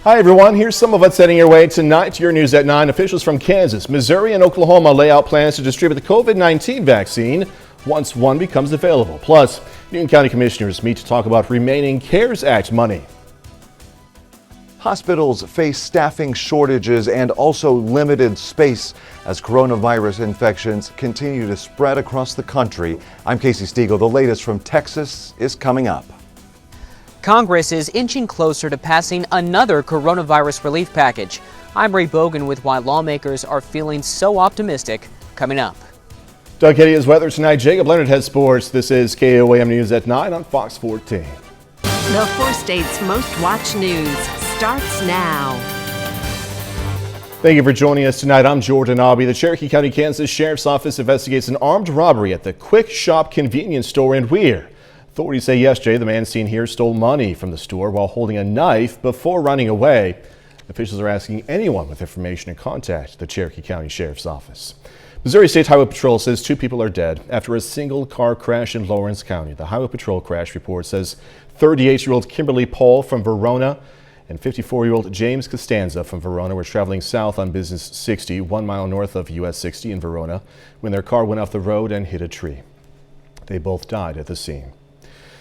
Hi everyone, here's some of what's heading your way tonight. Your news at 9. Officials from Kansas, Missouri, and Oklahoma lay out plans to distribute the COVID-19 vaccine once one becomes available. Plus, Newton County commissioners meet to talk about remaining CARES Act money. Hospitals face staffing shortages and also limited space as coronavirus infections continue to spread across the country. I'm Casey Stiegel. The latest from Texas is coming up. Congress is inching closer to passing another coronavirus relief package. I'm Ray Bogan with why lawmakers are feeling so optimistic. Coming up. Doug Heddy has weather tonight. Jacob Leonard has sports. This is KOAM News at 9 on Fox 14. The 4 states' most watched news starts now. Thank you for joining us tonight. I'm Jordan Aubie. The Cherokee County, Kansas Sheriff's Office investigates an armed robbery at the Quick Shop convenience store in Weir. Authorities say yesterday the man seen here stole money from the store while holding a knife before running away. Officials are asking anyone with information to contact the Cherokee County Sheriff's Office. Missouri State Highway Patrol says 2 people are dead after a single car crash in Lawrence County. The Highway Patrol crash report says 38-year-old Kimberly Paul from Verona and 54-year-old James Costanza from Verona were traveling south on Business 60, 1 mile north of US 60 in Verona, when their car went off the road and hit a tree. They both died at the scene.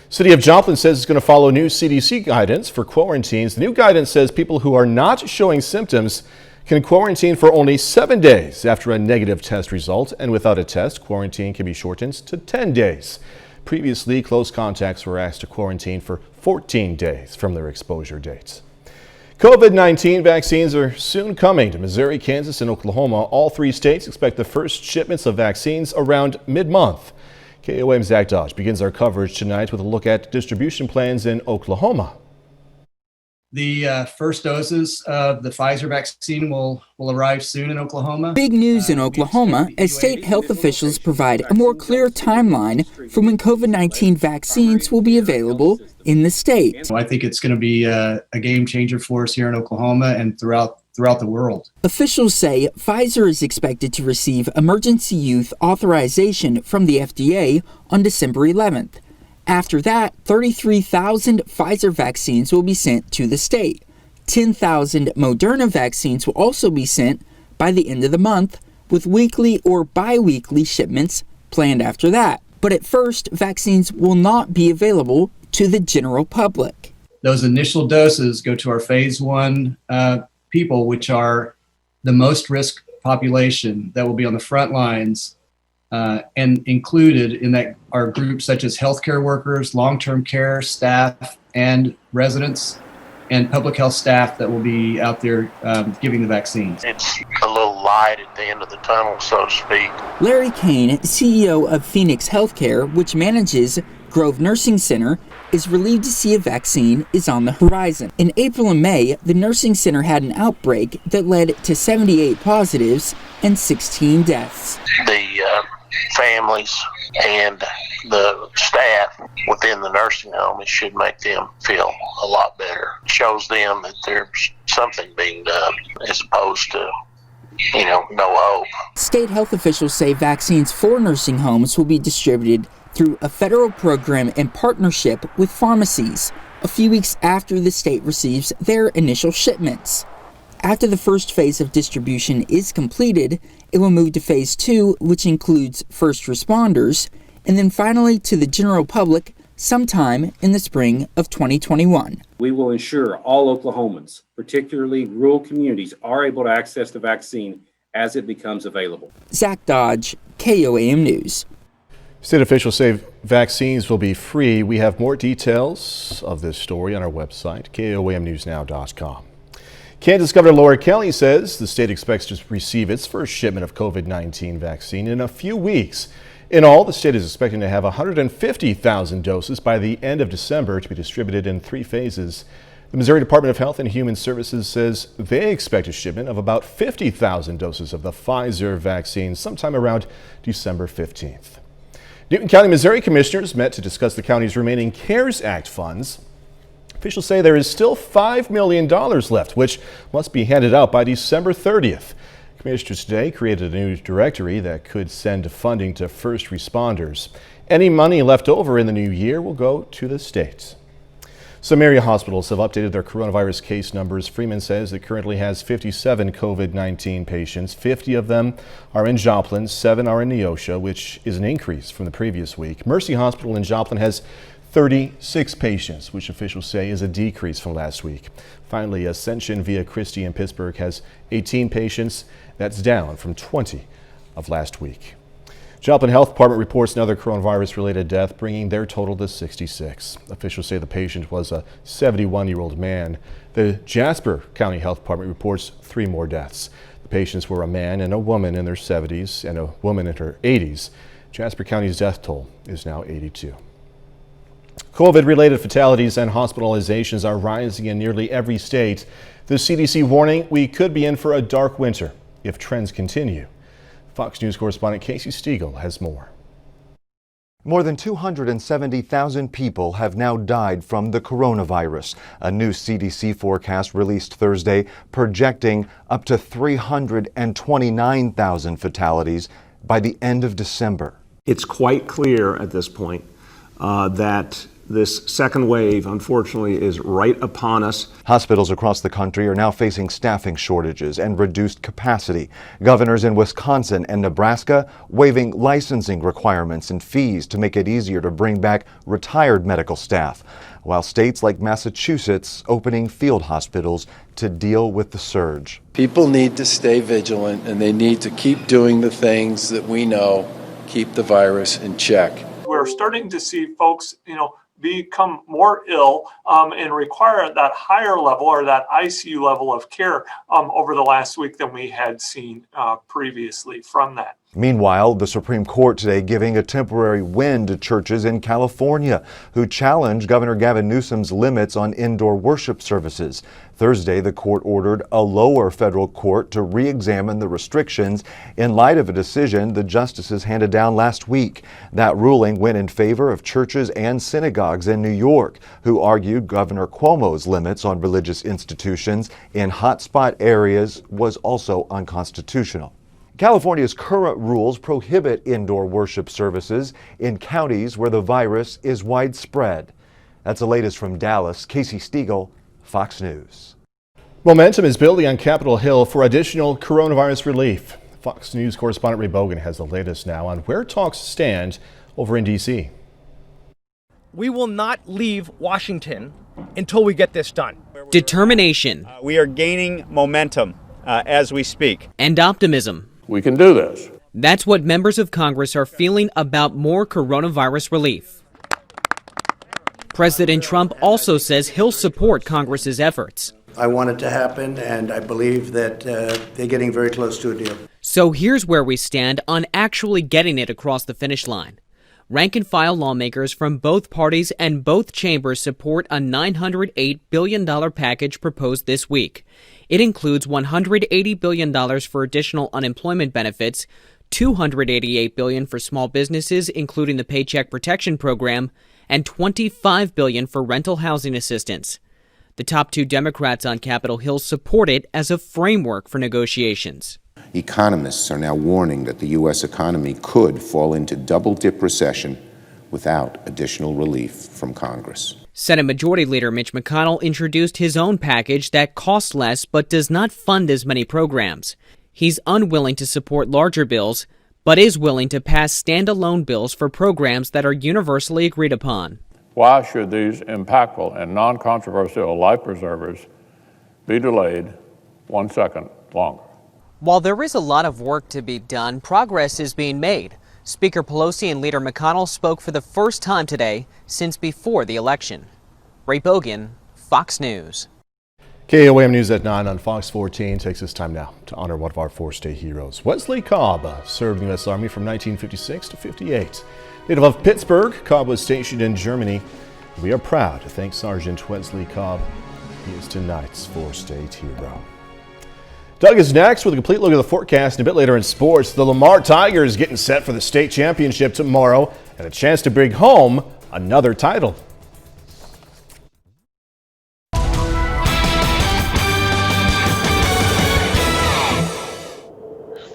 City of Joplin says it's going to follow new CDC guidance for quarantines. The new guidance says people who are not showing symptoms can quarantine for only 7 days after a negative test result, and without a test, quarantine can be shortened to 10 days. Previously, close contacts were asked to quarantine for 14 days from their exposure dates. COVID-19 vaccines are soon coming to Missouri, Kansas, and Oklahoma. All 3 states expect the first shipments of vaccines around mid-month. KOAM's Zach Dodge begins our coverage tonight with a look at distribution plans in Oklahoma. The first doses of the Pfizer vaccine will arrive soon in Oklahoma. Big news in Oklahoma as state health officials provide a more clear timeline for when COVID-19 vaccines will be available in the state. I think it's going to be a game changer for us here in Oklahoma and throughout the world. Officials say Pfizer is expected to receive emergency use authorization from the FDA on December 11th. After that, 33,000 Pfizer vaccines will be sent to the state. 10,000 Moderna vaccines will also be sent by the end of the month, with weekly or bi-weekly shipments planned after that. But at first, vaccines will not be available to the general public. Those initial doses go to our phase 1 people, which are the most risk population that will be on the front lines. And included in that are groups such as healthcare workers, long-term care staff, and residents, and public health staff that will be out there giving the vaccines. It's a little light at the end of the tunnel, so to speak. Larry Kane, CEO of Phoenix Healthcare, which manages Grove Nursing Center, is relieved to see a vaccine is on the horizon. In April and May, the nursing center had an outbreak that led to 78 positives and 16 deaths. The families and the staff within the nursing home, it should make them feel a lot better. It shows them that there's something being done as opposed to, no hope. State health officials say vaccines for nursing homes will be distributed through a federal program in partnership with pharmacies, a few weeks after the state receives their initial shipments. After the first phase of distribution is completed, it will move to phase 2, which includes first responders, and then finally to the general public sometime in the spring of 2021. We will ensure all Oklahomans, particularly rural communities, are able to access the vaccine as it becomes available. Zach Dodge, KOAM News. State officials say vaccines will be free. We have more details of this story on our website, KOAMnewsnow.com. Kansas Governor Laura Kelly says the state expects to receive its first shipment of COVID-19 vaccine in a few weeks. In all, the state is expecting to have 150,000 doses by the end of December to be distributed in 3 phases. The Missouri Department of Health and Human Services says they expect a shipment of about 50,000 doses of the Pfizer vaccine sometime around December 15th. Newton County, Missouri commissioners met to discuss the county's remaining CARES Act funds. Officials say there is still $5 million left, which must be handed out by December 30th. Commissioners today created a new directory that could send funding to first responders. Any money left over in the new year will go to the states. Some area hospitals have updated their coronavirus case numbers. Freeman says it currently has 57 COVID-19 patients. 50 of them are in Joplin, 7 are in Neosho, which is an increase from the previous week. Mercy Hospital in Joplin has 36 patients, which officials say is a decrease from last week. Finally, Ascension Via Christi in Pittsburgh has 18 patients. That's down from 20 of last week. Joplin Health Department reports another coronavirus-related death, bringing their total to 66. Officials say the patient was a 71-year-old man. The Jasper County Health Department reports 3 more deaths. The patients were a man and a woman in their 70s and a woman in her 80s. Jasper County's death toll is now 82. COVID-related fatalities and hospitalizations are rising in nearly every state. The CDC warning we could be in for a dark winter if trends continue. Fox News correspondent Casey Stiegel has more. More than 270,000 people have now died from the coronavirus. A new CDC forecast released Thursday projecting up to 329,000 fatalities by the end of December. It's quite clear at this point that this second wave, unfortunately, is right upon us. Hospitals across the country are now facing staffing shortages and reduced capacity. Governors in Wisconsin and Nebraska waiving licensing requirements and fees to make it easier to bring back retired medical staff, while states like Massachusetts opening field hospitals to deal with the surge. People need to stay vigilant, and they need to keep doing the things that we know keep the virus in check. We're starting to see folks, become more ill and require that higher level or that ICU level of care over the last week than we had seen previously from that. Meanwhile, the Supreme Court today giving a temporary win to churches in California who challenged Governor Gavin Newsom's limits on indoor worship services. Thursday, the court ordered a lower federal court to re-examine the restrictions in light of a decision the justices handed down last week. That ruling went in favor of churches and synagogues in New York, who argued Governor Cuomo's limits on religious institutions in hotspot areas was also unconstitutional. California's current rules prohibit indoor worship services in counties where the virus is widespread. That's the latest from Dallas. Casey Stiegel, Fox News. Momentum is building on Capitol Hill for additional coronavirus relief. Fox News correspondent Ray Bogan has the latest now on where talks stand over in D.C. We will not leave Washington until we get this done. Determination. We are gaining momentum as we speak. And optimism. We can do this. That's what members of Congress are feeling about more coronavirus relief. President Trump also says he'll support Congress's efforts. I want it to happen, and I believe that they're getting very close to a deal. So here's where we stand on actually getting it across the finish line. Rank-and-file lawmakers from both parties and both chambers support a $908 billion package proposed this week. It includes $180 billion for additional unemployment benefits, $288 billion for small businesses, including the Paycheck Protection Program, and $25 billion for rental housing assistance. The top 2 Democrats on Capitol Hill support it as a framework for negotiations. Economists are now warning that the U.S. economy could fall into double-dip recession without additional relief from Congress. Senate Majority Leader Mitch McConnell introduced his own package that costs less but does not fund as many programs. He's unwilling to support larger bills, but is willing to pass standalone bills for programs that are universally agreed upon. Why should these impactful and non-controversial life preservers be delayed 1 second longer? While there is a lot of work to be done, progress is being made. Speaker Pelosi and Leader McConnell spoke for the first time today since before the election. Ray Bogan, Fox News. KOAM News at 9 on Fox 14 takes this time now to honor one of our 4 state heroes. Wesley Cobb served in the U.S. Army from 1956 to 58. Native of Pittsburgh, Cobb was stationed in Germany. We are proud to thank Sergeant Wesley Cobb. He is tonight's 4 state hero. Doug is next with a complete look at the forecast, and a bit later in sports. The Lamar Tigers getting set for the state championship tomorrow and a chance to bring home another title.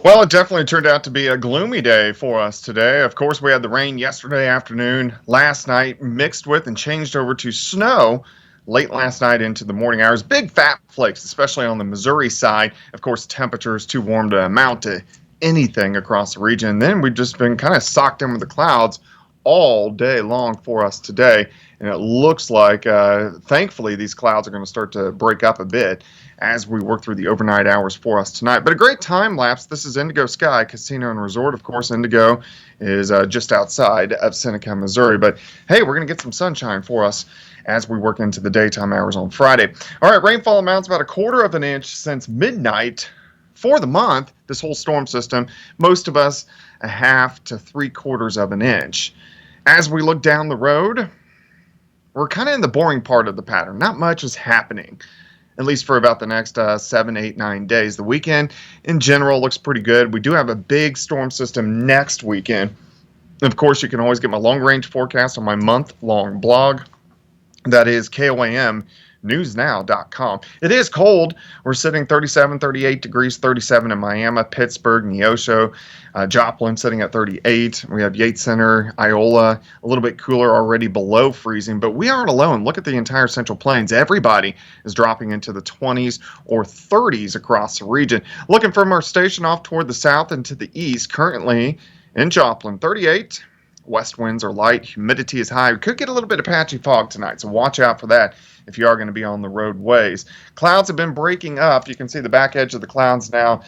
Well, it definitely turned out to be a gloomy day for us today. Of course, we had the rain yesterday afternoon, last night, mixed with and changed over to snow late last night into the morning hours. Big fat flakes, especially on the Missouri side. Of course, temperatures too warm to amount to anything across the region. And then we've just been kind of socked in with the clouds all day long for us today. And it looks like, thankfully, these clouds are going to start to break up a bit as we work through the overnight hours for us tonight. But a great time lapse. This is Indigo Sky Casino and Resort. Of course, Indigo is just outside of Seneca, Missouri. But hey, we're going to get some sunshine for us as we work into the daytime hours on Friday. All right, rainfall amounts about 1/4 of an inch since midnight for the month, this whole storm system. Most of us 1/2 to 3/4 of an inch. As we look down the road, we're kind of in the boring part of the pattern. Not much is happening, at least for about the next 7, 8, 9 days. The weekend, in general, looks pretty good. We do have a big storm system next weekend. Of course, you can always get my long-range forecast on my month-long blog. That is KOAM. newsnow.com. It is cold. We're sitting 37, 38 degrees, 37 in Miami, Pittsburgh, Neosho, Joplin sitting at 38. We have Yates Center, Iola, a little bit cooler, already below freezing, but we aren't alone. Look at the entire Central Plains. Everybody is dropping into the 20s or 30s across the region. Looking from our station off toward the south and to the east, currently in Joplin, 38. West winds are light. Humidity is high. We could get a little bit of patchy fog tonight, so watch out for that if you are going to be on the roadways. Clouds have been breaking up. You can see the back edge of the clouds now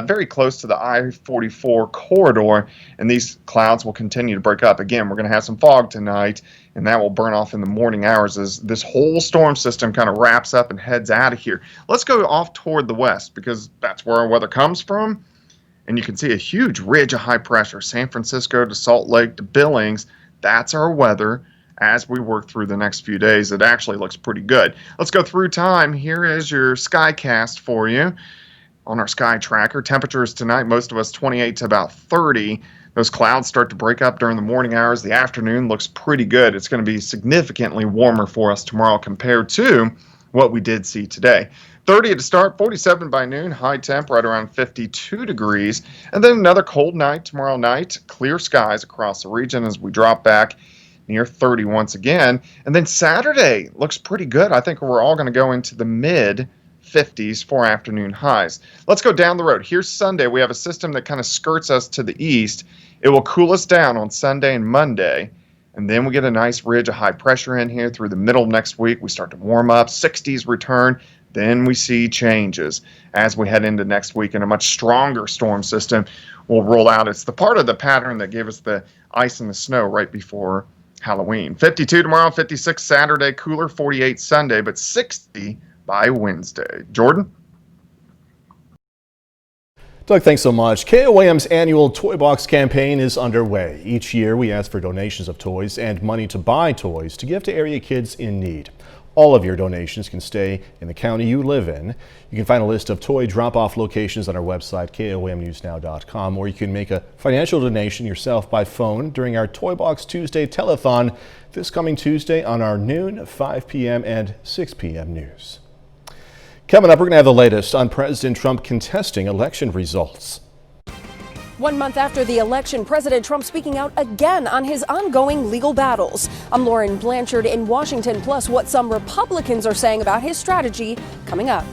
very close to the I-44 corridor, and these clouds will continue to break up. Again, we're going to have some fog tonight, and that will burn off in the morning hours as this whole storm system kind of wraps up and heads out of here. Let's go off toward the west because that's where our weather comes from. And you can see a huge ridge of high pressure, San Francisco to Salt Lake to Billings. That's our weather as we work through the next few days. It actually looks pretty good. Let's go through time. Here is your skycast for you on our sky tracker. Temperatures tonight, most of us 28 to about 30. Those clouds start to break up during the morning hours. The afternoon looks pretty good. It's going to be significantly warmer for us tomorrow compared to what we did see today. 30 to start, 47 by noon, high temp right around 52 degrees. And then another cold night tomorrow night, clear skies across the region as we drop back near 30 once again. And then Saturday looks pretty good. I think we're all going to go into the mid 50s for afternoon highs. Let's go down the road. Here's Sunday. We have a system that kind of skirts us to the east. It will cool us down on Sunday and Monday. And then we get a nice ridge of high pressure in here through the middle of next week. We start to warm up, 60s return. Then we see changes as we head into next week, and a much stronger storm system will roll out. It's the part of the pattern that gave us the ice and the snow right before Halloween. 52 tomorrow, 56 Saturday, cooler, 48 Sunday, but 60 by Wednesday. Jordan? Doug, thanks so much. KOAM's annual Toy Box campaign is underway. Each year we ask for donations of toys and money to buy toys to give to area kids in need. All of your donations can stay in the county you live in. You can find a list of toy drop-off locations on our website, KOAMnewsnow.com, or you can make a financial donation yourself by phone during our Toy Box Tuesday telethon this coming Tuesday on our noon, 5 p.m. and 6 p.m. news. Coming up, we're going to have the latest on President Trump contesting election results. 1 month after the election, President Trump speaking out again on his ongoing legal battles. I'm Lauren Blanchard in Washington, plus what some Republicans are saying about his strategy coming up.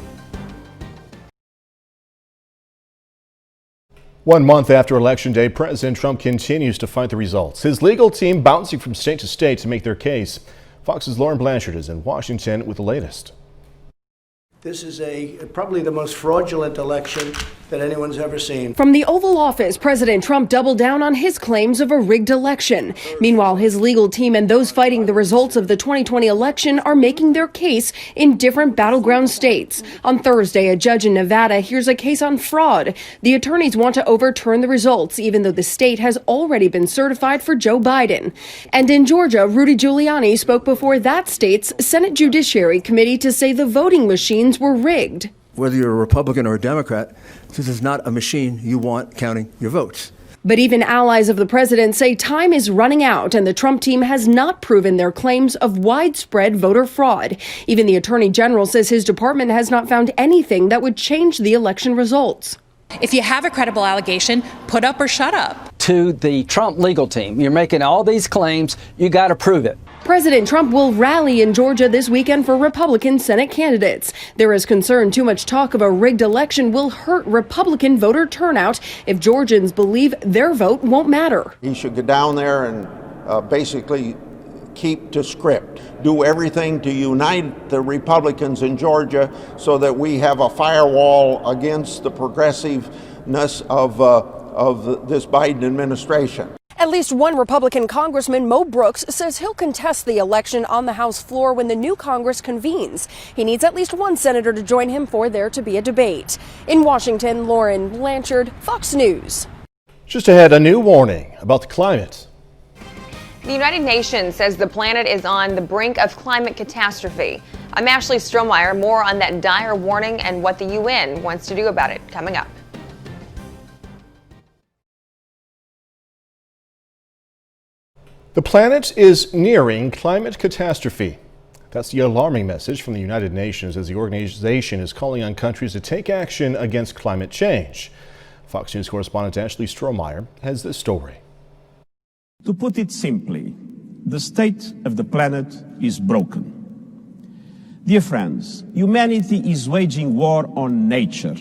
1 month after Election Day, President Trump continues to fight the results. His legal team bouncing from state to state to make their case. Fox's Lauren Blanchard is in Washington with the latest. This is probably the most fraudulent election that anyone's ever seen. From the Oval Office, President Trump doubled down on his claims of a rigged election. Meanwhile, his legal team and those fighting the results of the 2020 election are making their case in different battleground states. On Thursday, a judge in Nevada hears a case on fraud. The attorneys want to overturn the results, even though the state has already been certified for Joe Biden. And in Georgia, Rudy Giuliani spoke before that state's Senate Judiciary Committee to say the voting machines were rigged. Whether you're a Republican or a Democrat, this is not a machine you want counting your votes. But even allies of the president say time is running out and the Trump team has not proven their claims of widespread voter fraud. Even the Attorney General says his department has not found anything that would change the election results. If you have a credible allegation, put up or shut up. to the Trump legal team. You're making all these claims. You got to prove it. President Trump will rally in Georgia this weekend for Republican Senate candidates. There is concern too much talk of a rigged election will hurt Republican voter turnout if Georgians believe their vote won't matter. He should go down there and basically keep to script, do everything to unite the Republicans in Georgia so that we have a firewall against the progressiveness of this Biden administration. At least one Republican Congressman, Mo Brooks, says he'll contest the election on the House floor when the new Congress convenes. He needs at least one senator to join him for there to be a debate. In Washington, Lauren Blanchard, Fox News. Just ahead, a new warning about the climate. The United Nations says the planet is on the brink of climate catastrophe. I'm Ashley Strohmeyer. More on that dire warning and what the UN wants to do about it coming up. The planet is nearing climate catastrophe. That's the alarming message from the United Nations as the organization is calling on countries to take action against climate change. Fox News correspondent Ashley Strohmeyer has this story. To put it simply, the state of the planet is broken. Dear friends, humanity is waging war on nature.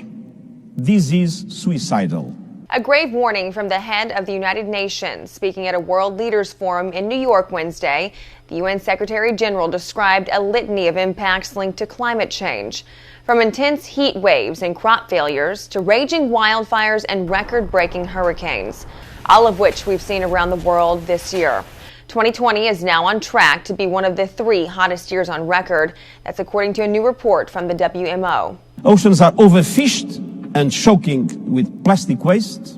This is suicidal. A grave warning from the head of the United Nations. Speaking at a World Leaders Forum in New York Wednesday, the UN Secretary General described a litany of impacts linked to climate change. From intense heat waves and crop failures to raging wildfires and record-breaking hurricanes, all of which we've seen around the world this year. 2020 is now on track to be one of the 3 hottest years on record. That's according to a new report from the WMO. Oceans are overfished and choking with plastic waste.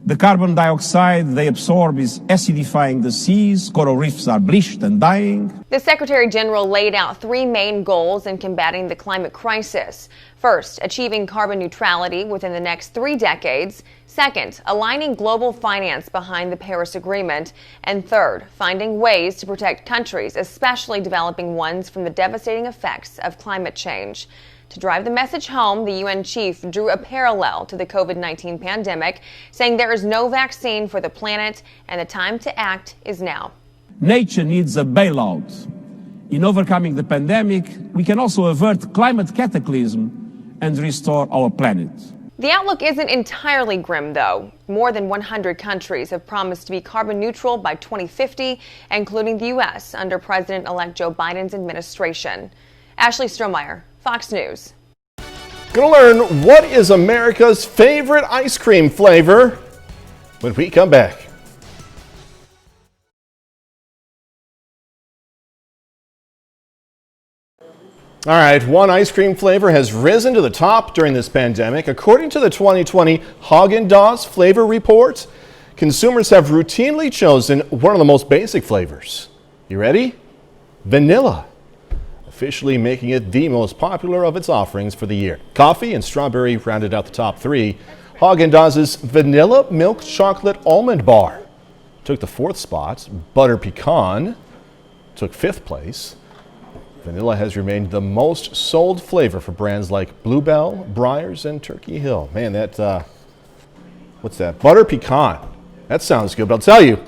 The carbon dioxide they absorb is acidifying the seas. Coral reefs are bleached and dying. The Secretary General laid out 3 main goals in combating the climate crisis. First, achieving carbon neutrality within the next 3 decades. Second, aligning global finance behind the Paris Agreement. And third, finding ways to protect countries, especially developing ones, from the devastating effects of climate change. To drive the message home, the UN chief drew a parallel to the COVID-19 pandemic, saying there is no vaccine for the planet and the time to act is now. Nature needs a bailout. In overcoming the pandemic, we can also avert climate cataclysm and restore our planet. The outlook isn't entirely grim, though. More than 100 countries have promised to be carbon neutral by 2050, including the U.S. under President-elect Joe Biden's administration. Ashley Strohmeyer, Fox News. Gonna learn what is America's favorite ice cream flavor when we come back. All right, one ice cream flavor has risen to the top during this pandemic. According to the 2020 Haagen-Dazs flavor report, consumers have routinely chosen one of the most basic flavors. You ready? Vanilla. Officially making it the most popular of its offerings for the year. Coffee and strawberry rounded out the top 3. Haagen-Dazs's Vanilla Milk Chocolate Almond Bar took the 4th spot. Butter Pecan took 5th place. Vanilla has remained the most sold flavor for brands like Bluebell, Breyers, and Turkey Hill. Man, that, what's that? Butter Pecan. That sounds good, but I'll tell you,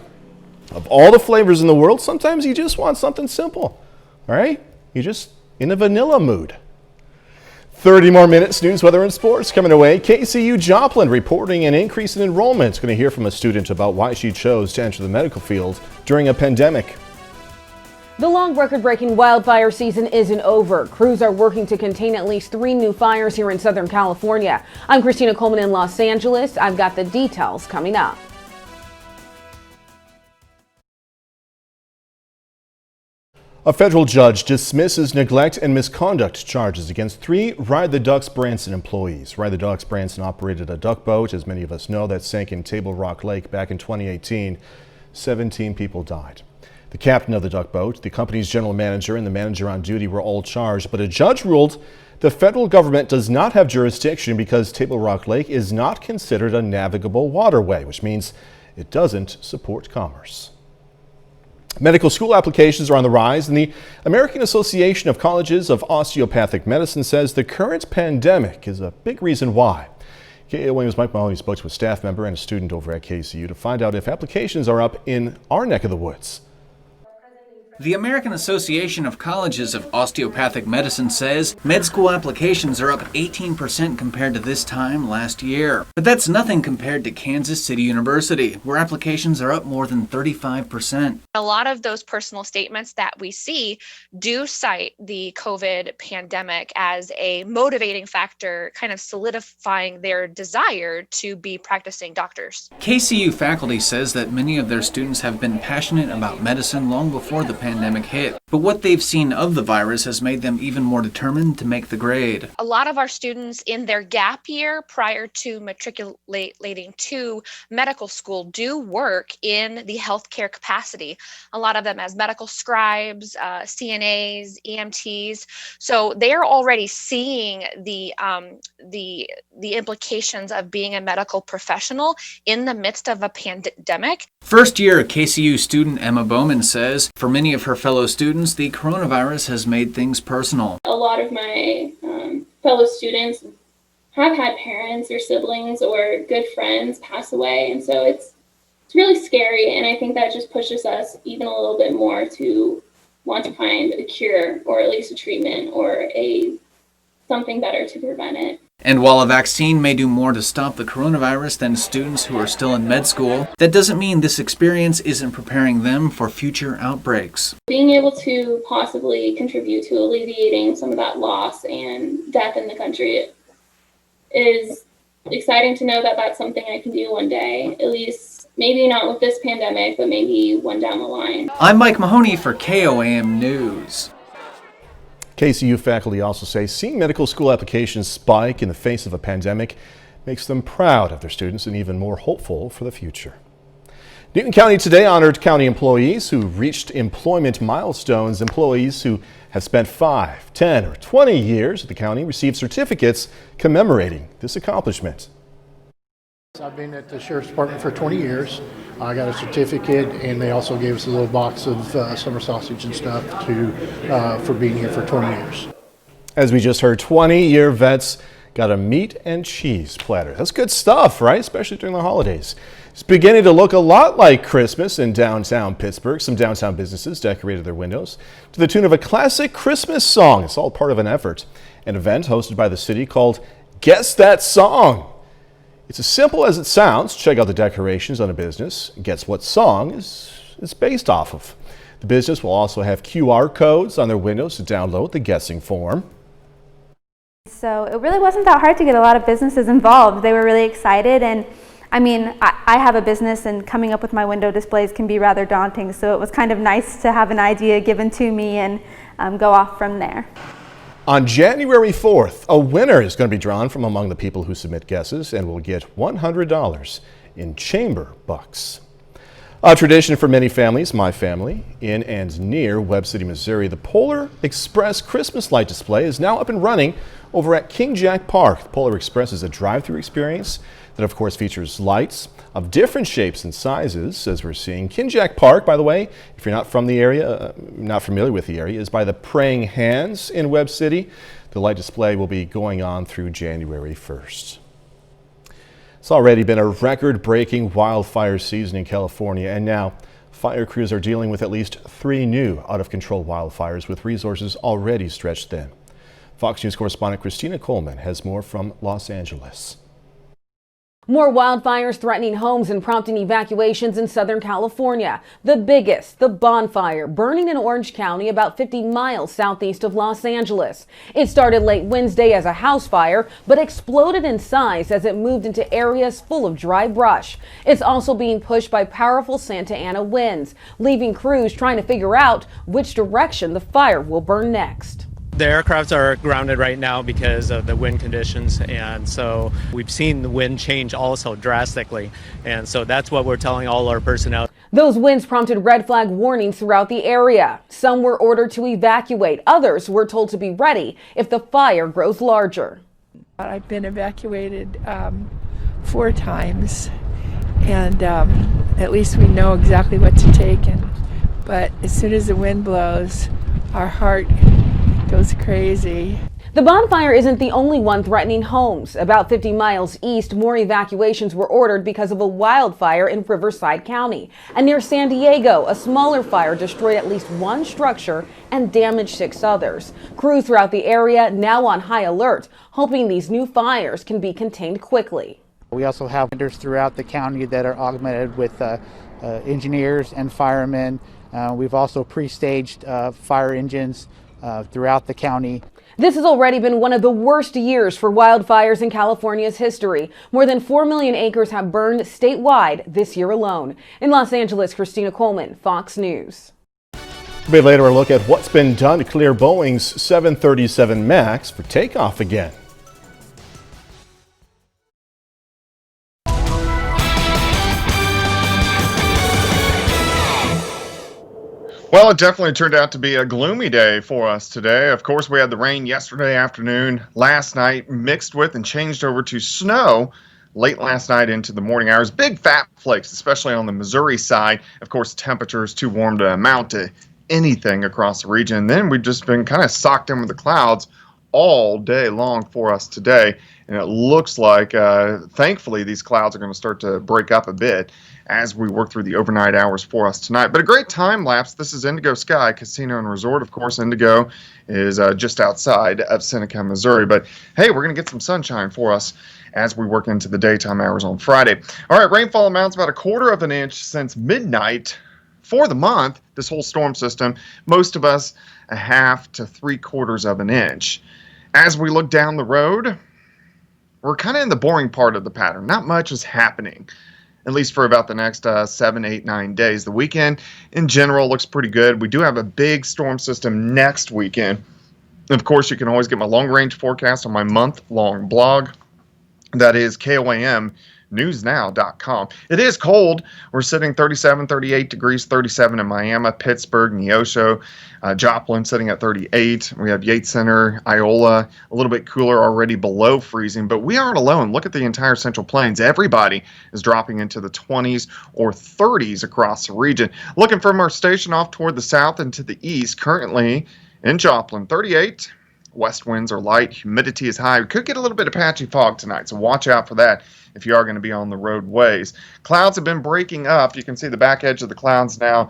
of all the flavors in the world, sometimes you just want something simple, all right? You're just in a vanilla mood. 30 more minutes, news, weather, and sports coming away. KCU Joplin reporting an increase in enrollment. Going to hear from a student about why she chose to enter the medical field during a pandemic. The long record-breaking wildfire season isn't over. Crews are working to contain at least 3 new fires here in Southern California. I'm Christina Coleman in Los Angeles. I've got the details coming up. A federal judge dismisses neglect and misconduct charges against 3 Ride the Ducks Branson employees. Ride the Ducks Branson operated a duck boat, as many of us know, that sank in Table Rock Lake back in 2018. 17 people died. The captain of the duck boat, the company's general manager, and the manager on duty were all charged, but a judge ruled the federal government does not have jurisdiction because Table Rock Lake is not considered a navigable waterway, which means it doesn't support commerce. Medical school applications are on the rise, and the American Association of Colleges of Osteopathic Medicine says the current pandemic is a big reason why. KOAM's Mike Mahoney spoke to a staff member and a student over at KCU to find out if applications are up in our neck of the woods. The American Association of Colleges of Osteopathic Medicine says med school applications are up 18% compared to this time last year. But that's nothing compared to Kansas City University, where applications are up more than 35%. A lot of those personal statements that we see do cite the COVID pandemic as a motivating factor, kind of solidifying their desire to be practicing doctors. KCU faculty says that many of their students have been passionate about medicine long before the pandemic hit, but what they've seen of the virus has made them even more determined to make the grade. A lot of our students in their gap year prior to matriculating to medical school do work in the healthcare capacity. A lot of them as medical scribes, CNAs, EMTs. So they're already seeing the implications of being a medical professional in the midst of a pandemic. First year KCU student Emma Bowman says, for many of her fellow students, the coronavirus has made things personal. A lot of my fellow students have had parents or siblings or good friends pass away, and so it's really scary, and I think that just pushes us even a little bit more to want to find a cure or at least a treatment or something better to prevent it. And while a vaccine may do more to stop the coronavirus than students who are still in med school, that doesn't mean this experience isn't preparing them for future outbreaks. Being able to possibly contribute to alleviating some of that loss and death in the country is exciting to know that that's something I can do one day, at least maybe not with this pandemic, but maybe one down the line. I'm Mike Mahoney for KOAM News. KCU faculty also say seeing medical school applications spike in the face of a pandemic makes them proud of their students and even more hopeful for the future. Newton County today honored county employees who reached employment milestones. Employees who have spent 5, 10, or 20 years at the county received certificates commemorating this accomplishment. I've been at the Sheriff's Department for 20 years. I got a certificate, and they also gave us a little box of summer sausage and stuff for being here for 20 years. As we just heard, 20-year vets got a meat and cheese platter. That's good stuff, right? Especially during the holidays. It's beginning to look a lot like Christmas in downtown Pittsburgh. Some downtown businesses decorated their windows to the tune of a classic Christmas song. It's all part of an effort, an event hosted by the city called Guess That Song. It's as simple as it sounds. Check out the decorations on a business. Guess what song is based off of. The business will also have QR codes on their windows to download the guessing form. So it really wasn't that hard to get a lot of businesses involved. They were really excited, and I mean, I have a business, and coming up with my window displays can be rather daunting, so it was kind of nice to have an idea given to me and go off from there. On January 4th, a winner is going to be drawn from among the people who submit guesses and will get $100 in chamber bucks. A tradition for many families, my family, in and near Webb City, Missouri, the Polar Express Christmas light display is now up and running over at King Jack Park. The Polar Express is a drive-through experience that, of course, features lights of different shapes and sizes, as we're seeing. King Jack Park, by the way, if you're not from the area, not familiar with the area, is by the Praying Hands in Webb City. The light display will be going on through January 1st. It's already been a record-breaking wildfire season in California, and now fire crews are dealing with at least 3 new out-of-control wildfires with resources already stretched thin. Fox News correspondent Christina Coleman has more from Los Angeles. More wildfires threatening homes and prompting evacuations in Southern California. The biggest, the bonfire, burning in Orange County about 50 miles southeast of Los Angeles. It started late Wednesday as a house fire, but exploded in size as it moved into areas full of dry brush. It's also being pushed by powerful Santa Ana winds, leaving crews trying to figure out which direction the fire will burn next. The aircrafts are grounded right now because of the wind conditions, and so we've seen the wind change also drastically, and so that's what we're telling all our personnel. Those winds prompted red flag warnings throughout the area. Some were ordered to evacuate. Others were told to be ready if the fire grows larger. I've been evacuated 4 times, and at least we know exactly what to take. But as soon as the wind blows, our heart goes crazy. The bonfire isn't the only one threatening homes. About 50 miles east, more evacuations were ordered because of a wildfire in Riverside County. And near San Diego, a smaller fire destroyed at least one structure and damaged 6 others. Crews throughout the area now on high alert, hoping these new fires can be contained quickly. We also have vendors throughout the county that are augmented with engineers and firemen. We've also pre-staged fire engines throughout the county. This has already been one of the worst years for wildfires in California's history. More than 4 million acres have burned statewide this year alone. In Los Angeles, Christina Coleman, Fox News. A bit later, a look at what's been done to clear Boeing's 737 MAX for takeoff again. Well, it definitely turned out to be a gloomy day for us today. Of course, we had the rain yesterday afternoon, last night, mixed with and changed over to snow late last night into the morning hours. Big fat flakes, especially on the Missouri side. Of course, temperatures too warm to amount to anything across the region. And then we've just been kind of socked in with the clouds all day long for us today. And it looks like, thankfully, these clouds are going to start to break up a bit as we work through the overnight hours for us tonight. But a great time lapse. This is Indigo Sky Casino and Resort. Of course, Indigo is just outside of Seneca, Missouri. But hey, we're going to get some sunshine for us as we work into the daytime hours on Friday. All right, rainfall amounts about 1/4 of an inch since midnight for the month, this whole storm system. Most of us 1/2 to 3/4 of an inch. As we look down the road, we're kind of in the boring part of the pattern. Not much is happening, at least for about the next 7, 8, 9 days. The weekend, in general, looks pretty good. We do have a big storm system next weekend. Of course, you can always get my long-range forecast on my month-long blog. That is KOAM. newsnow.com. It is cold. We're sitting 37, 38 degrees, 37 in Miami, Pittsburgh, Neosho, Joplin sitting at 38. We have Yates Center, Iola, a little bit cooler, already below freezing, but we aren't alone. Look at the entire Central Plains. Everybody is dropping into the 20s or 30s across the region. Looking from our station off toward the south and to the east, currently in Joplin, 38. West winds are light. Humidity is high. We could get a little bit of patchy fog tonight, so watch out for that if you are going to be on the roadways. Clouds have been breaking up. You can see the back edge of the clouds now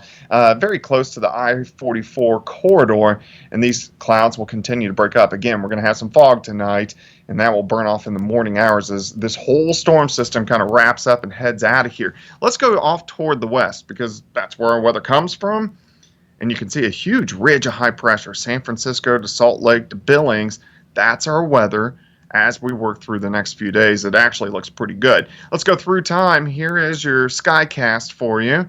very close to the I-44 corridor, and these clouds will continue to break up. Again, we're going to have some fog tonight, and that will burn off in the morning hours as this whole storm system kind of wraps up and heads out of here. Let's go off toward the west because that's where our weather comes from. And you can see a huge ridge of high pressure, San Francisco to Salt Lake to Billings. That's our weather as we work through the next few days. It actually looks pretty good. Let's go through time. Here is your skycast for you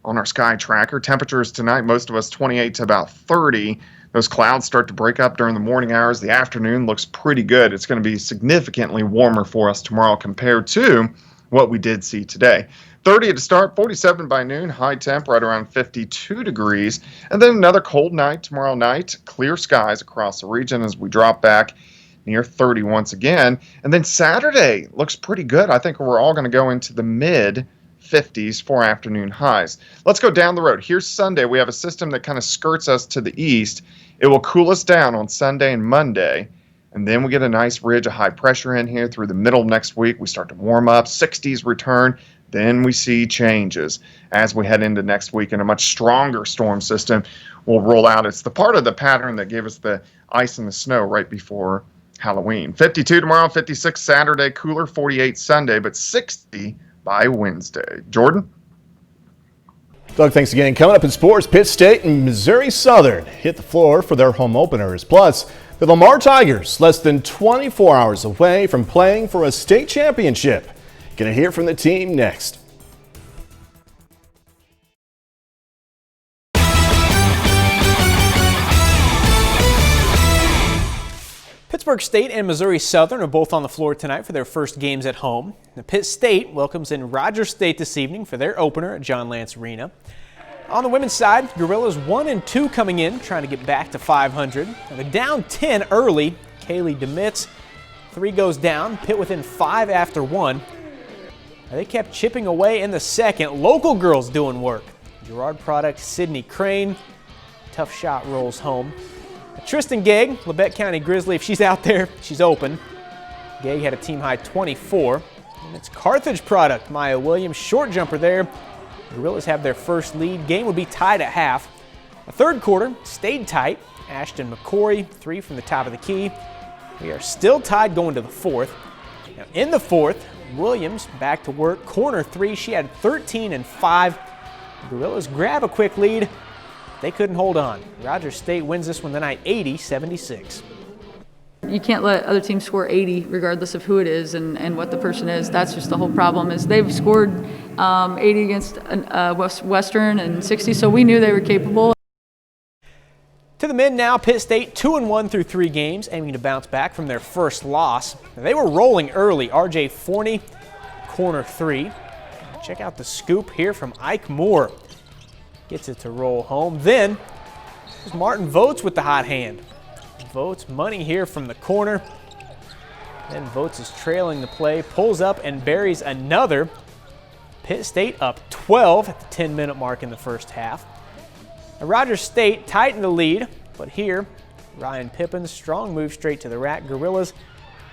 on our sky tracker. Temperatures tonight, most of us 28 to about 30. Those clouds start to break up during the morning hours. The afternoon looks pretty good. It's going to be significantly warmer for us tomorrow compared to what we did see today. 30 to start, 47 by noon, high temp right around 52 degrees. And then another cold night tomorrow night, clear skies across the region as we drop back near 30 once again. And then Saturday looks pretty good. I think we're all going to go into the mid 50s for afternoon highs. Let's go down the road. Here's Sunday. We have a system that kind of skirts us to the east. It will cool us down on Sunday and Monday. And then we get a nice ridge of high pressure in here through the middle of next week. We start to warm up, 60s return. Then we see changes as we head into next week, and a much stronger storm system will roll out. It's the part of the pattern that gave us the ice and the snow right before Halloween. 52 tomorrow, 56 Saturday, cooler, 48 Sunday, but 60 by Wednesday. Jordan? Doug, thanks again. Coming up in sports, Pitt State and Missouri Southern hit the floor for their home openers. Plus, the Lamar Tigers less than 24 hours away from playing for a state championship. Gonna hear from the team next. Pittsburgh State and Missouri Southern are both on the floor tonight for their first games at home. The Pitt State welcomes in Rogers State this evening for their opener at John Lance Arena. On the women's side, Gorillas 1-2 coming in, trying to get back to 500. Now they're down 10 early. Kaylee Demitz, 3 goes down. Pitt within 5 after 1. Now they kept chipping away in the second. Local girls doing work. Girard product Sydney Crane. Tough shot rolls home. Tristan Gegg, Labette County Grizzly, if she's out there, she's open. Gegg had a team-high 24. And it's Carthage product, Maya Williams, short jumper there. Gorillas have their first lead. Game would be tied at half. The third quarter stayed tight. Ashton McCory, 3 from the top of the key. We are still tied going to the fourth. Now in the fourth, Williams back to work. Corner 3, she had 13 and 5. Gorillas grab a quick lead. They couldn't hold on. Rogers State wins this one tonight 80-76. You can't let other teams score 80 regardless of who it is and what the person is. That's just the whole problem is they've scored 80 against Western and 60, so we knew they were capable. To the men now, Pitt State 2-1 through 3 games, aiming to bounce back from their first loss. They were rolling early. R.J. Forney, corner 3. Check out the scoop here from Ike Moore. Gets it to roll home. Then, there's Martin Votes with the hot hand. Votes money here from the corner. Then Votes is trailing the play, pulls up and buries another. Pitt State up 12 at the 10-minute mark in the first half. Now, Rogers State tightened the lead, but here, Ryan Pippins, strong move straight to the rack. Gorillas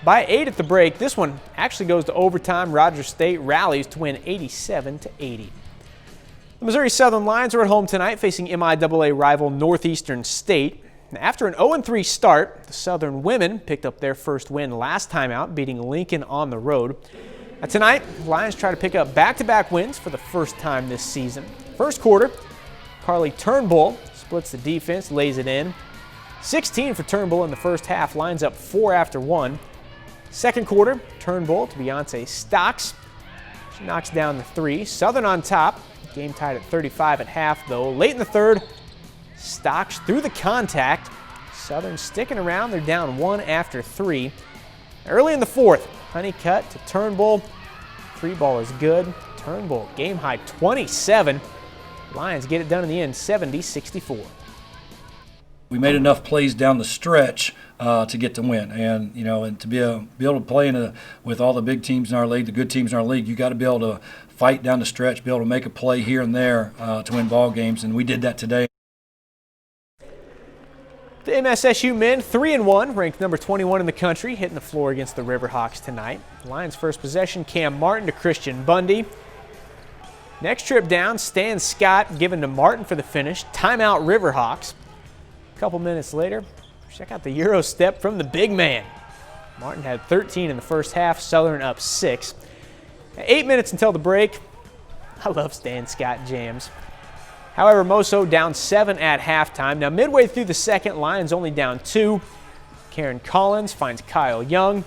by 8 at the break. This one actually goes to overtime. Rogers State rallies to win 87-80. The Missouri Southern Lions are at home tonight facing MIAA rival Northeastern State. After an 0-3 start, the Southern women picked up their first win last time out, beating Lincoln on the road. Now tonight, Lions try to pick up back-to-back wins for the first time this season. First quarter, Carly Turnbull splits the defense, lays it in. 16 for Turnbull in the first half, lines up 4 after 1. Second quarter, Turnbull to Beyonce Stocks. She knocks down the 3. Southern on top. Game tied at 35 at half, though. Late in the third, Stocks through the contact. Southern sticking around. They're down 1 after 3. Early in the fourth, Honeycutt to Turnbull. 3 ball is good. Turnbull, game high 27. Lions get it done in the end, 70-64. We made enough plays down the stretch to get the win, and and to be able to play with all the big teams in our league, the good teams in our league, you got to be able to fight down the stretch, be able to make a play here and there to win ball games, and we did that today. The MSSU men 3-1, ranked number 21 in the country, hitting the floor against the Riverhawks tonight. Lions first possession, Cam Martin to Christian Bundy. Next trip down, Stan Scott given to Martin for the finish. Timeout Riverhawks. A couple minutes later, check out the Euro step from the big man. Martin had 13 in the first half, Southern up 6. 8 minutes until the break. I love Stan Scott jams. However, Moso down 7 at halftime. Now midway through the second, Lions only down 2. Karen Collins finds Kyle Young.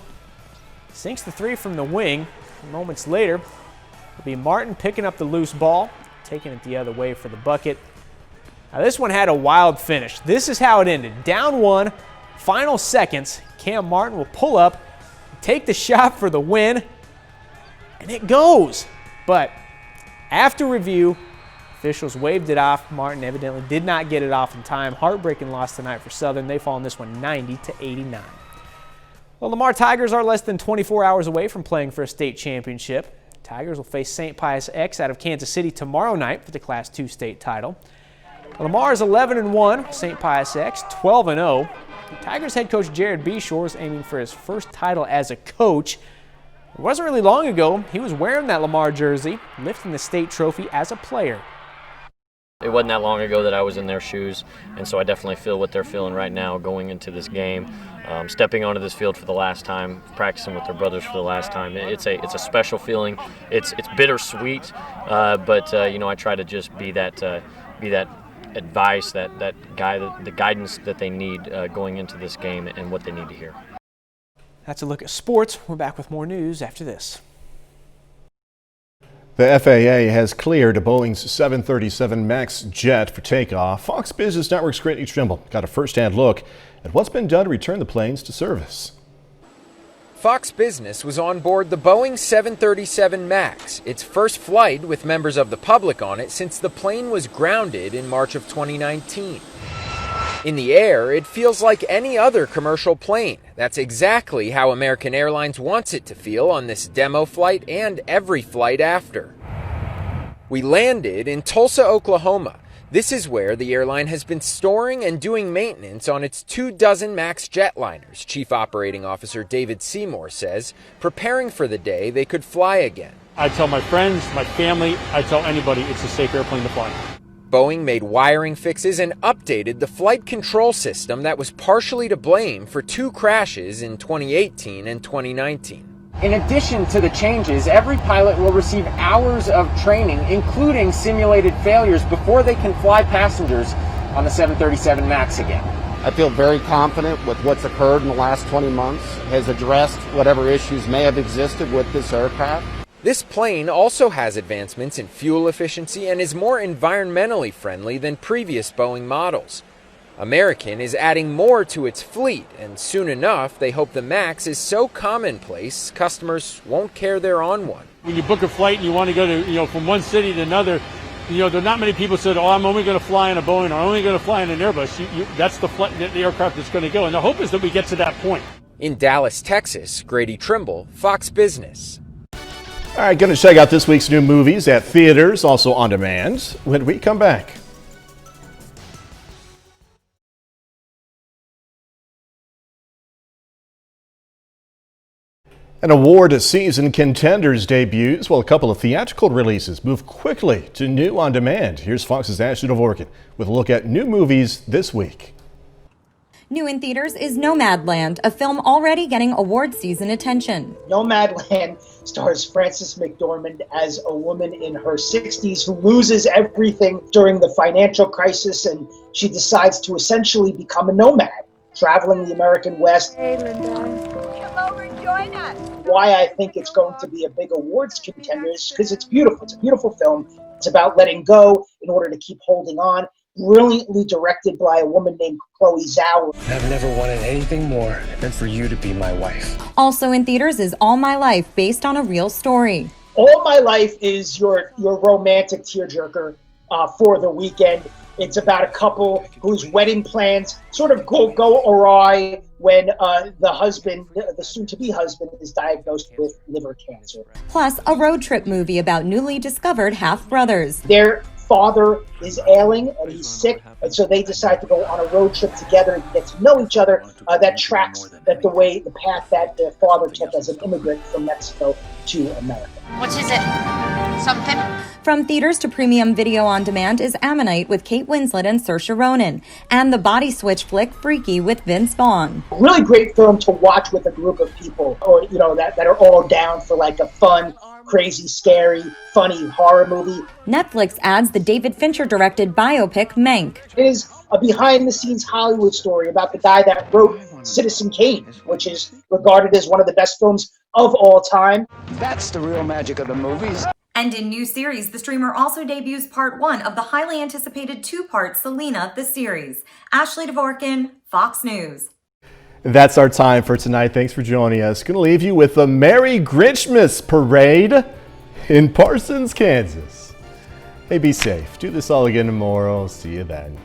Sinks the 3 from the wing. Moments later, it'll be Martin picking up the loose ball, taking it the other way for the bucket. Now this one had a wild finish. This is how it ended. Down 1, final seconds. Cam Martin will pull up, take the shot for the win, and it goes. But after review, officials waved it off. Martin evidently did not get it off in time. Heartbreaking loss tonight for Southern. They fall in this one 90-89. Well, Lamar Tigers are less than 24 hours away from playing for a state championship. Tigers will face St. Pius X out of Kansas City tomorrow night for the Class II state title. Lamar is 11-1, St. Pius X 12-0. Tigers head coach Jared Beshore is aiming for his first title as a coach. It wasn't really long ago he was wearing that Lamar jersey, lifting the state trophy as a player. It wasn't that long ago that I was in their shoes, and so I definitely feel what they're feeling right now going into this game. Stepping onto this field for the last time, practicing with their brothers for the last time. It's a special feeling. It's bittersweet, but I try to just be that advice, that guy, the guidance that they need going into this game and what they need to hear. That's a look at sports. We're back with more news after this. The FAA has cleared a Boeing's 737 MAX jet for takeoff. Fox Business Network's Brittany Trimble got a first-hand look at what's been done to return the planes to service. Fox Business was on board the Boeing 737 MAX, its first flight with members of the public on it since the plane was grounded in March of 2019. In the air, it feels like any other commercial plane. That's exactly how American Airlines wants it to feel on this demo flight and every flight after. We landed in Tulsa, Oklahoma. This is where the airline has been storing and doing maintenance on its 24 MAX jetliners, Chief Operating Officer David Seymour says, preparing for the day they could fly again. I tell my friends, my family, I tell anybody it's a safe airplane to fly. Boeing made wiring fixes and updated the flight control system that was partially to blame for 2 crashes in 2018 and 2019. In addition to the changes, every pilot will receive hours of training, including simulated failures, before they can fly passengers on the 737 MAX again. I feel very confident with what's occurred in the last 20 months, has addressed whatever issues may have existed with this aircraft. This plane also has advancements in fuel efficiency and is more environmentally friendly than previous Boeing models. American is adding more to its fleet, and soon enough, they hope the MAX is so commonplace, customers won't care they're on one. When you book a flight and you want to go to, from one city to another, there are not many people said, "Oh, I'm only going to fly in a Boeing, or I'm only going to fly in an Airbus." That's the aircraft that's going to go, and the hope is that we get to that point. In Dallas, Texas, Grady Trimble, Fox Business. All right, going to check out this week's new movies at theaters, also on demand, when we come back. An award season contenders debuts while a couple of theatrical releases move quickly to new on demand. Here's Fox's Ashley Dvorkin with a look at new movies this week. New in theaters is Nomadland, a film already getting award season attention. Nomadland stars Frances McDormand as a woman in her 60s who loses everything during the financial crisis, and she decides to essentially become a nomad, traveling the American West. Hey, Linda. Come over and join us. Why I think it's going to be a big awards contender is because it's beautiful. It's a beautiful film. It's about letting go in order to keep holding on. Brilliantly directed by a woman named Chloe Zhao. I've never wanted anything more than for you to be my wife. Also in theaters is All My Life, based on a real story. All My Life is your romantic tearjerker for the weekend. It's about a couple whose wedding plans sort of go awry when the husband, the soon-to-be husband, is diagnosed with liver cancer. Plus, a road trip movie about newly discovered half-brothers. Their father is ailing and he's sick, and so they decide to go on a road trip together and get to know each other. That tracks the path that their father took as an immigrant from Mexico to America. What is it? Something? From theaters to premium video on demand is Ammonite with Kate Winslet and Saoirse Ronan, and the body switch flick Freaky with Vince Vaughn. Really great film to watch with a group of people, or that are all down for like a fun, crazy, scary, funny horror movie. Netflix adds the David Fincher-directed biopic Mank. It is a behind-the-scenes Hollywood story about the guy that wrote Citizen Kane, which is regarded as one of the best films of all time. That's the real magic of the movies. And in new series, the streamer also debuts part 1 of the highly anticipated 2-part Selena the series. Ashley Dvorkin, Fox News. That's our time for tonight. Thanks for joining us. Going to leave you with the Merry Grinchmas Parade in Parsons, Kansas. Hey, be safe. Do this all again tomorrow. See you then.